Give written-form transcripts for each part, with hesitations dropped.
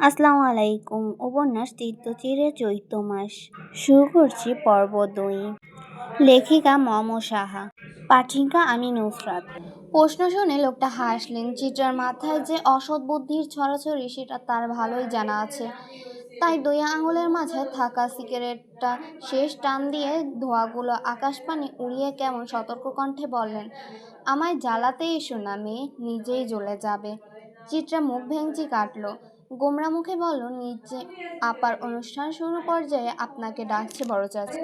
আসসালামু আলাইকুম। উপন্যাস তীর্থচিরে চৈত্র মাস। শুরু করছি পর্ব ২। লেখিকা মম সাহা, পাঠিকা আমি নুসরাত। প্রশ্ন শুনে লোকটা হাসলেন। চিত্রার মাথায় যে অসৎ বুদ্ধির ছড়াছড়ি সেটা তার ভালোই জানা আছে। তাই ২ আঙুলের মাঝে থাকা সিগারেটটা শেষ টান দিয়ে ধোঁয়াগুলো আকাশপানে উড়িয়ে কেমন সতর্ক কণ্ঠে বললেন, আমায় জ্বালাতে এসো না মেয়ে, নিজেই জ্বলে যাবে। চিত্রা মুখ ভেঙচি কাটল, গোমরা মুখে বলল, নিচে আপার অনুষ্ঠান শুরু পর্যায়ে আপনাকে ডাকছে বড় চাচি।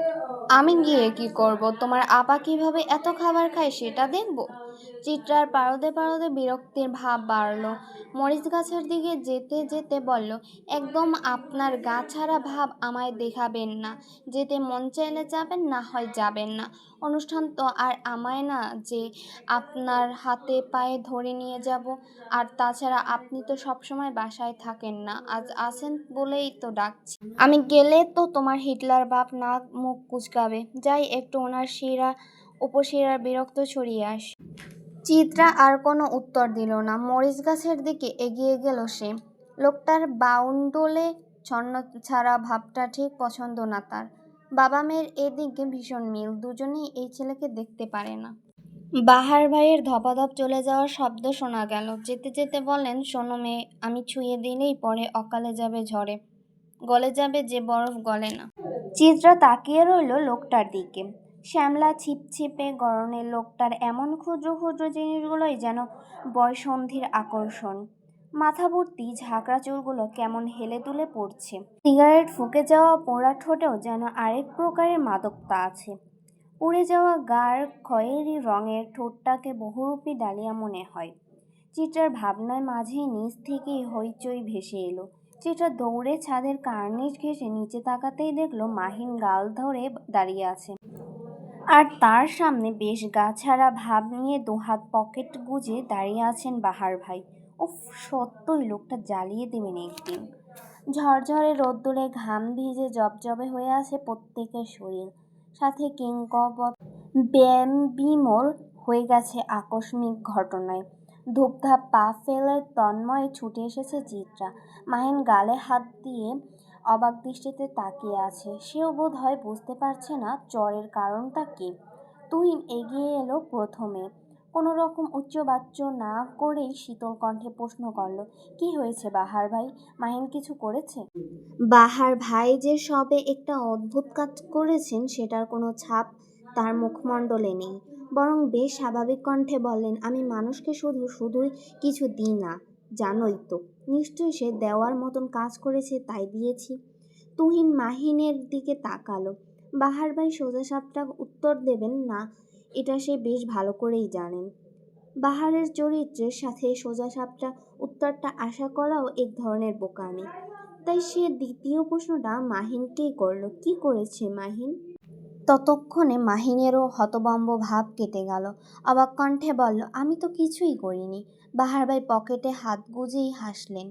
আমি গিয়ে কি করব? তোমার আপা কিভাবে এত খাবার খায় সেটা দেখব? চিত্রার পারদে পারদে বিরক্তির ভাব বাড়ল। মরিচ গাছের দিকে যেতে যেতে বলল, একদম আপনার গা ছাড়া ভাব আমায় দেখাবেন না। যেতে মন চাইলে যাবেন, না হয় যাবেন না। অনুষ্ঠান তো আর আমায় না যে আপনার হাতে পায়ে ধরে নিয়ে যাব। আর তাছাড়া আপনি তো সবসময় বাসায় থাকেন না, আজ আছেন বলেই তো ডাকছি। আমি গেলে তো তোমার হিটলার বাপ নাক মুখ কুচকাবে। যাই একটু ওনার উপশিরার বিরক্ত ছড়িয়ে আস। চিত্রা আর কোনো উত্তর দিল না। মরিচ গাছের দিকে এগিয়ে গেল সে। লোকটার বাউন্ডলে ছন্ন ছাড়া ভাবটা ঠিক পছন্দ না তার। বাবা মেয়ের এদিকে ভীষণ মিল, দুজনেই এই ছেলেকে দেখতে পারে না। বাহার ভাইয়ের ধপাধপ চলে যাওয়ার শব্দ শোনা গেল। যেতে যেতে বললেন, শোনো মেয়ে, আমি ছুঁয়ে দিলেই পরে অকালে যাবে ঝড়ে, গলে যাবে যে বরফ গলে না। চিত্রা তাকিয়ে রইল লোকটার দিকে। শ্যামলা ছিপছিপে গড়নের লোকটার এমন ক্ষুদ্র ক্ষুদ্র জিনিসগুলোই যেন বয়সন্ধির আকর্ষণ। মাথা ভর্তি ঝাঁকড়া চুলগুলো কেমন হেলে দুলে পড়ছে। সিগারেট ফুঁকে যাওয়া পোড়া ঠোঁটেও যেন আরেক প্রকারের মাদকতা আছে। উড়ে যাওয়া গাঢ় খয়েরি রঙের ঠোঁটটাকে বহুরূপী ডালিয়া মনে হয়। চিত্রার ভাবনায় মাঝে নিচ থেকেই হইচই ভেসে এলো। চিত্রা দৌড়ে ছাদের কার্নিশ ঘেঁষে নিচে তাকাতেই দেখলো মাহিন গাল ধরে দাঁড়িয়ে আছে। আর তার সামনে বেশ গাছাড়া ভাব নিয়ে দুহাত পকেট গুজে দাঁড়িয়ে আছেন বাহার ভাই। উফ, সত্যই লোকটা জ্বালিয়ে দেবেন একদিন। ঝরঝরে রোদ্দুরে ঘাম ভিজে জবজবে হয়ে আছে প্রত্যেকের শরীর। সাথে কিংকবত বিমোর হয়ে গেছে আকস্মিক ঘটনায়। ধূপধাপ পা ফেলে তন্ময়ে ছুটে এসেছে চিত্রা। মাহিন গালে হাত দিয়ে অবাক দৃষ্টিতে তাকিয়ে আছে। সেও বোধ হয় বুঝতে পারছে না জ্বরের কারণটা কি। তুহিন এগিয়ে এলো প্রথমে। কোনো রকম উচ্চবাচ্য না করেই শীতল কণ্ঠে প্রশ্ন করল, কি হয়েছে বাহার ভাই? মাহিন কিছু করেছে? বাহার ভাই যে সবে একটা অদ্ভুত কাজ করেছেন সেটার কোনো ছাপ তার মুখমণ্ডলে নেই। বরং বেশ স্বাভাবিক কণ্ঠে বললেন, আমি মানুষকে শুধুই কিছু দিই না, জানোই তো। নিশ্চয়ই সে দেওয়ার মতন কাজ করেছে, তাই দিয়েছি। তুহিন মাহিনের দিকে তাকালো। বাহার ভাই সোজাসাপটা উত্তর দেবেন না এটা সে বেশ ভালো করেই জানেন। বাহারের চরিত্রের সাথে সোজাসাপটা উত্তরটা আশা করাও এক ধরনের বোকামি। তাই সে দ্বিতীয় প্রশ্নটা মাহিনকেই করল, কি করেছে মাহিন? ততক্ষণে মাহিনেরও হতবম্ব ভাব কেটে গেল। অবাক কণ্ঠে বলল, আমি তো কিছুই করিনি। বাহার ভাই পকেটে হাত গুজেই হাসলেন,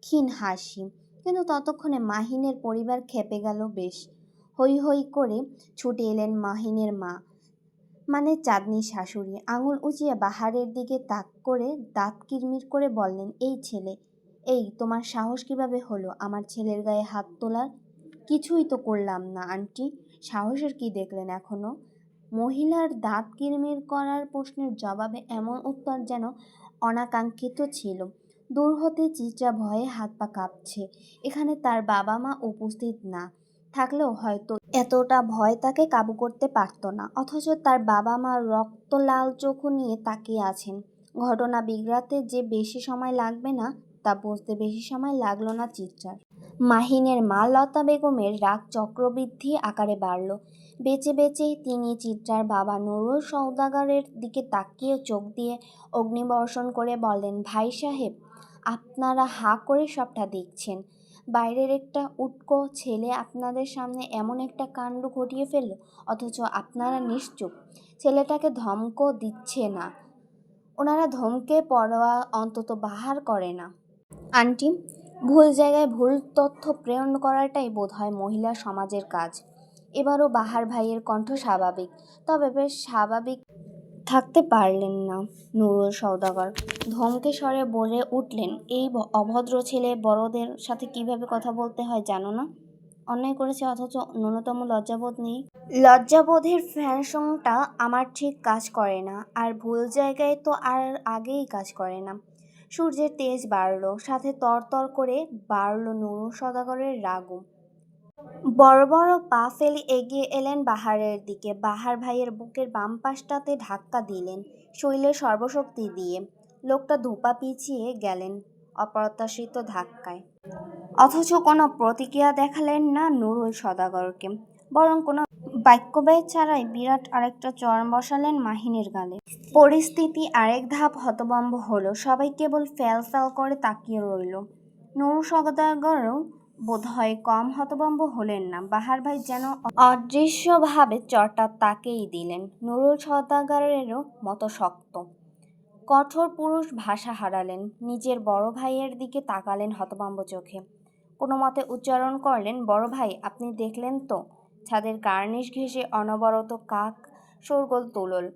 ক্ষীণ হাসি। কিন্তু ততক্ষণে মাহিনের পরিবার খেপে গেল বেশ। হৈ হৈ করে ছুটে এলেন মাহিনের মা, মানে চাঁদনির শাশুড়ি। আঙুল উঁচিয়ে বাহারের দিকে তাক করে দাঁত কিরমির করে বললেন, এই ছেলে, এই তোমার সাহস কিভাবে হলো আমার ছেলের গায়ে হাত তোলার? কিছুই তো করলাম না আন্টি। সাহসের কি দেখলেন এখনো? মহিলার দাঁত কিরমির করার প্রশ্নের জবাবে এমন উত্তর যেন অনাকাঙ্ক্ষিত ছিল। দূর হতে চিত্রা ভয়ে হাত পা কাঁপছে। এখানে তার বাবা মা উপস্থিত না থাকলেও হয়তো এতটা ভয় তাকে কাবু করতে পারত না। অথচ তার বাবা মা রক্ত লাল চোখ নিয়ে তাকিয়ে আছেন। ঘটনা বিগড়াতে যে বেশি সময় লাগবে না তা বুঝতে বেশি সময় লাগলো না চিত্রার। মাহিনের মা লতা বেগমের রাগ চক্রবৃদ্ধি আকারে বাড়ল। বেঁচে বেঁচেই তিনি চিত্রার বাবা নুরুল সওদাগরের দিকে তাকিয়ে চোখ দিয়ে অগ্নিবর্ষণ করে বললেন, ভাই সাহেব, আপনারা হাঁ করে সবটা দেখছেন। বাইরের একটা উটকো ছেলে আপনাদের সামনে এমন একটা কাণ্ড ঘটিয়ে ফেলল, অথচ আপনারা নিশ্চুপ। ছেলেটাকে ধমকও দিচ্ছে না। ওনারা ধমকে পরোয়া অন্তত বাহার করে না। আন্টি, ভুল জায়গায় ভুল তথ্য প্রেরণ করাটাই বোধহয় মহিলা সমাজের কাজ। এবারও বাহার ভাইয়ের কণ্ঠ স্বাভাবিক, তবে বেশ স্বাভাবিক থাকতে পারলেন না নুরুল সওদাগর। ধমকে স্বরে বলে উঠলেন, এই অভদ্র ছেলে বড়দের সাথে কিভাবে কথা বলতে হয় জানো না? অন্যায় করেছে অথচ ন্যূনতম লজ্জাবোধ নেই। লজ্জাবোধের ফ্যাশনটা আমার ঠিক কাজ করে না, আর ভুল জায়গায় তো আর আগেই কাজ করে না। সূর্যের তেজ বাড়ল, সাথে তরতর করে বাড়ল নুরুল সওদাগরের রাগও। বড় বড় পা ফেলে এগিয়ে এলেন বাহারের দিকে। বাহার ভাইয়ের বুকের বাম পাশটাতে ধাক্কা দিলেন শৈলের সর্বশক্তি দিয়ে। লোকটা ধোপা পিছিয়ে গেলেন অপ্রত্যাশিত ধাক্কায়। অথচ কোনো প্রতিক্রিয়া দেখালেন না নুরুল সওদাগরকে, বরং কোনো বাক্য ব্যয় ছাড়াই বিরাট আরেকটা চড় বসালেন মাহিনের গালে। পরিস্থিতি আরেক ধাপ হতভম্ব হলো। সবাই কেবল ফ্যাল ফ্যাল করে তাকিয়ে রইল। নুরুল সওদাগরও বোধহয় কম হতভম্ব হলেন না। বাহার ভাই যেন অদৃশ্যভাবে চড়টা তাকেই দিলেন। নুরুল সওদাগরেরও মতো শক্ত কঠোর পুরুষ ভাষা হারালেন। নিজের বড় ভাইয়ের দিকে তাকালেন হতভম্ব চোখে। কোনো মতে উচ্চারণ করলেন, বড় ভাই, আপনি দেখলেন তো? ছাদের কার্নিশ ঘেঁষে অনবরত কাক শোরগোল তুলল।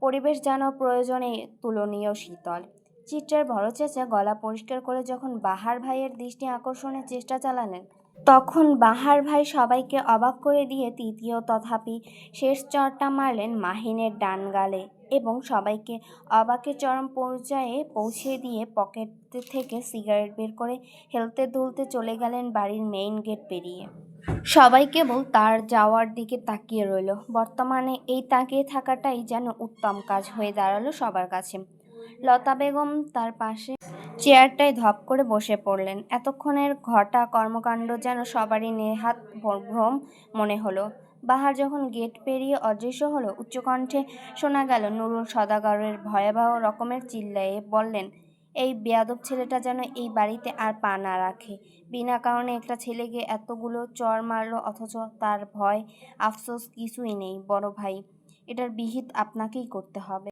পরিবেশ যেন প্রয়োজনে তুলনীয় শীতল। চিত্রের বড় চেঁচা গলা পরিষ্কার করে যখন বাহার ভাইয়ের দৃষ্টি আকর্ষণের চেষ্টা চালালেন, তখন বাহার ভাই সবাইকে অবাক করে দিয়ে তৃতীয় তথাপি শেষ চড়টা মারলেন মাহিনের ডান গালে এবং সবাইকে অবাকের চরম পর্যায়ে পৌঁছে দিয়ে পকেট থেকে সিগারেট বের করে হেলতে দুলতে চলে গেলেন বাড়ির মেইন গেট পেরিয়ে। সবাই কেবল তার যাওয়ার দিকে তাকিয়ে রইল। বর্তমানে এই তাকিয়ে থাকাটাই যেন উত্তম কাজ হয়ে দাঁড়ালো সবার কাছে। লতা বেগম তার পাশে চেয়ারটায় ধপ করে বসে পড়লেন। এতক্ষণের ঘটা কর্মকাণ্ড যেন সবারই নেহাত ভ্রম মনে হলো। বাহার যখন গেট পেরিয়ে অদৃশ্য হলো, উচ্চকণ্ঠে শোনা গেল নুরুল সওদাগরের ভয়াবহ রকমের চিল্লায়ে বললেন, এই বেয়াদব ছেলেটা যেন এই বাড়িতে আর পা না রাখে। বিনা কারণে একটা ছেলেকে এতগুলো চড় মারল, অথচ তার ভয় আফসোস কিছুই নেই। বড় ভাই, এটার বিহিত আপনাকেই করতে হবে।